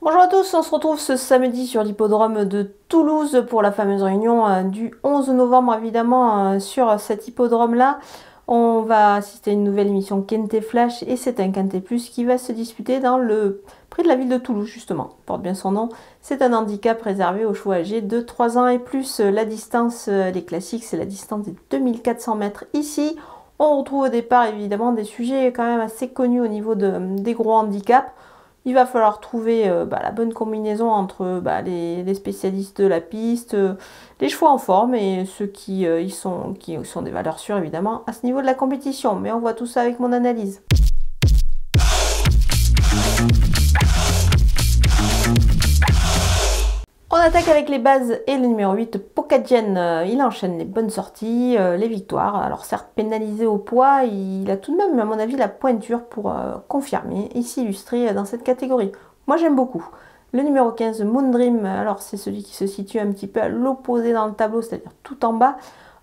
Bonjour à tous, on se retrouve ce samedi sur l'hippodrome de Toulouse pour la fameuse réunion du 11 novembre évidemment sur cet hippodrome-là. On va assister à une nouvelle émission Quintet Flash et c'est un Quintet Plus qui va se disputer dans le prix de la ville de Toulouse justement, porte bien son nom. C'est un handicap réservé aux chevaux âgés de 3 ans et plus. La distance, elle est classique, c'est la distance des 2400 mètres ici. On retrouve au départ évidemment des sujets quand même assez connus au niveau des gros handicaps. Il va falloir trouver la bonne combinaison entre les spécialistes de la piste, les chevaux en forme et ceux qui sont des valeurs sûres évidemment à ce niveau de la compétition. Mais on voit tout ça avec mon analyse. On attaque avec les bases et le numéro 8, Pokadjen. Il enchaîne les bonnes sorties, les victoires. Alors certes pénalisé au poids, il a tout de même à mon avis la pointure pour confirmer et s'illustrer dans cette catégorie. Moi j'aime beaucoup. Le numéro 15, Moondream, alors c'est celui qui se situe un petit peu à l'opposé dans le tableau, c'est-à-dire tout en bas.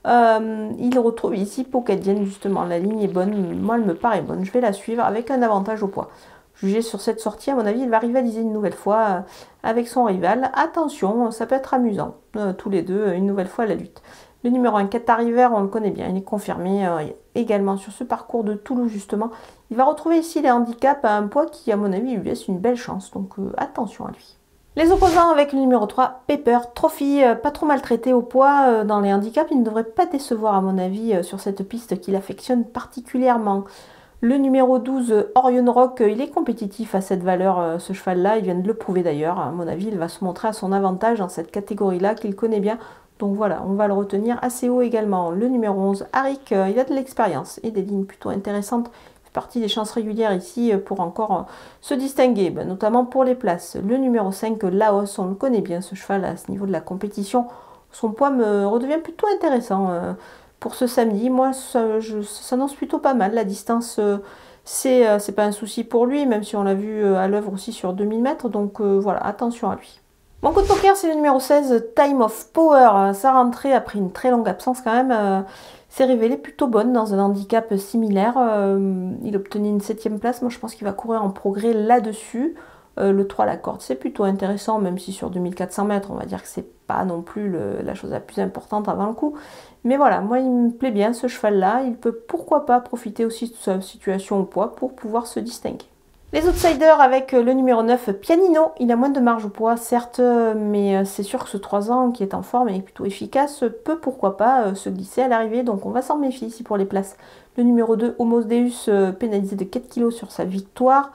Il retrouve ici Pokadjen justement, la ligne est bonne, moi elle me paraît bonne, je vais la suivre avec un avantage au poids. Jugé sur cette sortie, à mon avis, il va rivaliser une nouvelle fois avec son rival. Attention, ça peut être amusant, tous les deux, une nouvelle fois à la lutte. Le numéro 1, Qatar River, on le connaît bien, il est confirmé également sur ce parcours de Toulouse, justement. Il va retrouver ici les handicaps à un poids qui, à mon avis, lui laisse une belle chance, donc attention à lui. Les opposants avec le numéro 3, Pepper Trophy, pas trop maltraité au poids dans les handicaps, il ne devrait pas décevoir, à mon avis, sur cette piste qu'il affectionne particulièrement. Le numéro 12, Orion Rock, il est compétitif à cette valeur, ce cheval-là, il vient de le prouver d'ailleurs. À mon avis, il va se montrer à son avantage dans cette catégorie-là qu'il connaît bien. Donc voilà, on va le retenir assez haut également. Le numéro 11, Arik, il a de l'expérience et des lignes plutôt intéressantes. Il fait partie des chances régulières ici pour encore se distinguer, notamment pour les places. Le numéro 5, Laos, on le connaît bien ce cheval à ce niveau de la compétition. Son poids me redevient plutôt intéressant. Pour ce samedi, moi, ça s'annonce plutôt pas mal. La distance, c'est pas un souci pour lui, même si on l'a vu à l'œuvre aussi sur 2000 mètres. Donc voilà, attention à lui. Mon coup de poker, c'est le numéro 16, Time of Power. Sa rentrée, après une très longue absence quand même, s'est révélée plutôt bonne dans un handicap similaire. Il obtenait une 7e place. Moi, je pense qu'il va courir en progrès là-dessus. Le 3 la corde, c'est plutôt intéressant, même si sur 2400 mètres, on va dire que c'est pas non plus la chose la plus importante avant le coup. Mais voilà, moi il me plaît bien ce cheval-là, il peut pourquoi pas profiter aussi de sa situation au poids pour pouvoir se distinguer. Les outsiders avec le numéro 9, Pianino, il a moins de marge au poids certes, mais c'est sûr que ce 3 ans qui est en forme et plutôt efficace peut pourquoi pas se glisser à l'arrivée, donc on va s'en méfier ici pour les places. Le numéro 2, Homos Deus, pénalisé de 4 kg sur sa victoire.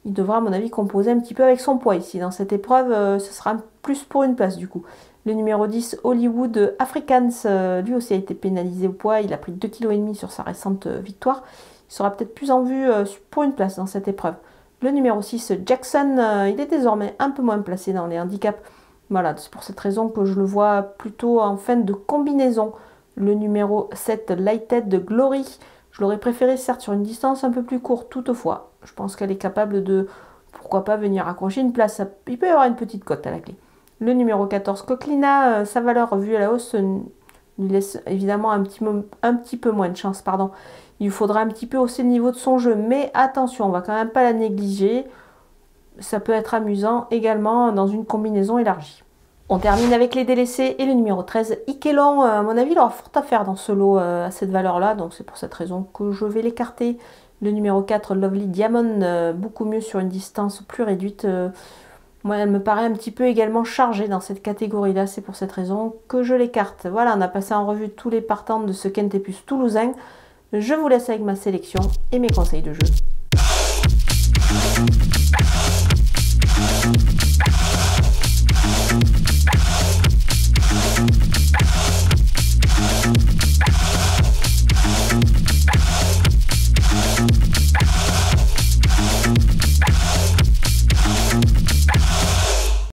Il devra, à mon avis, composer un petit peu avec son poids ici. Dans cette épreuve, ce sera plus pour une place du coup. Le numéro 10, Hollywood Africans, lui aussi a été pénalisé au poids. Il a pris 2,5 kg sur sa récente victoire. Il sera peut-être plus en vue pour une place dans cette épreuve. Le numéro 6, Jackson, il est désormais un peu moins placé dans les handicaps. Voilà, c'est pour cette raison que je le vois plutôt en fin de combinaison. Le numéro 7, Lighted Glory, je l'aurais préféré certes sur une distance un peu plus courte toutefois. Je pense qu'elle est capable de, pourquoi pas, venir accrocher une place. Il peut y avoir une petite cote à la clé. Le numéro 14, Coquelina, sa valeur vue à la hausse lui laisse évidemment un petit peu moins de chance. Pardon. Il faudra un petit peu hausser le niveau de son jeu. Mais attention, on va quand même pas la négliger. Ça peut être amusant également dans une combinaison élargie. On termine avec les délaissés et le numéro 13, Ikelon. À mon avis, il aura fort à faire dans ce lot à cette valeur-là. Donc c'est pour cette raison que je vais l'écarter. Le numéro 4, Lovely Diamond, beaucoup mieux sur une distance plus réduite. Moi, elle me paraît un petit peu également chargée dans cette catégorie-là. C'est pour cette raison que je l'écarte. Voilà, on a passé en revue tous les partants de ce Quintet Plus toulousain. Je vous laisse avec ma sélection et mes conseils de jeu.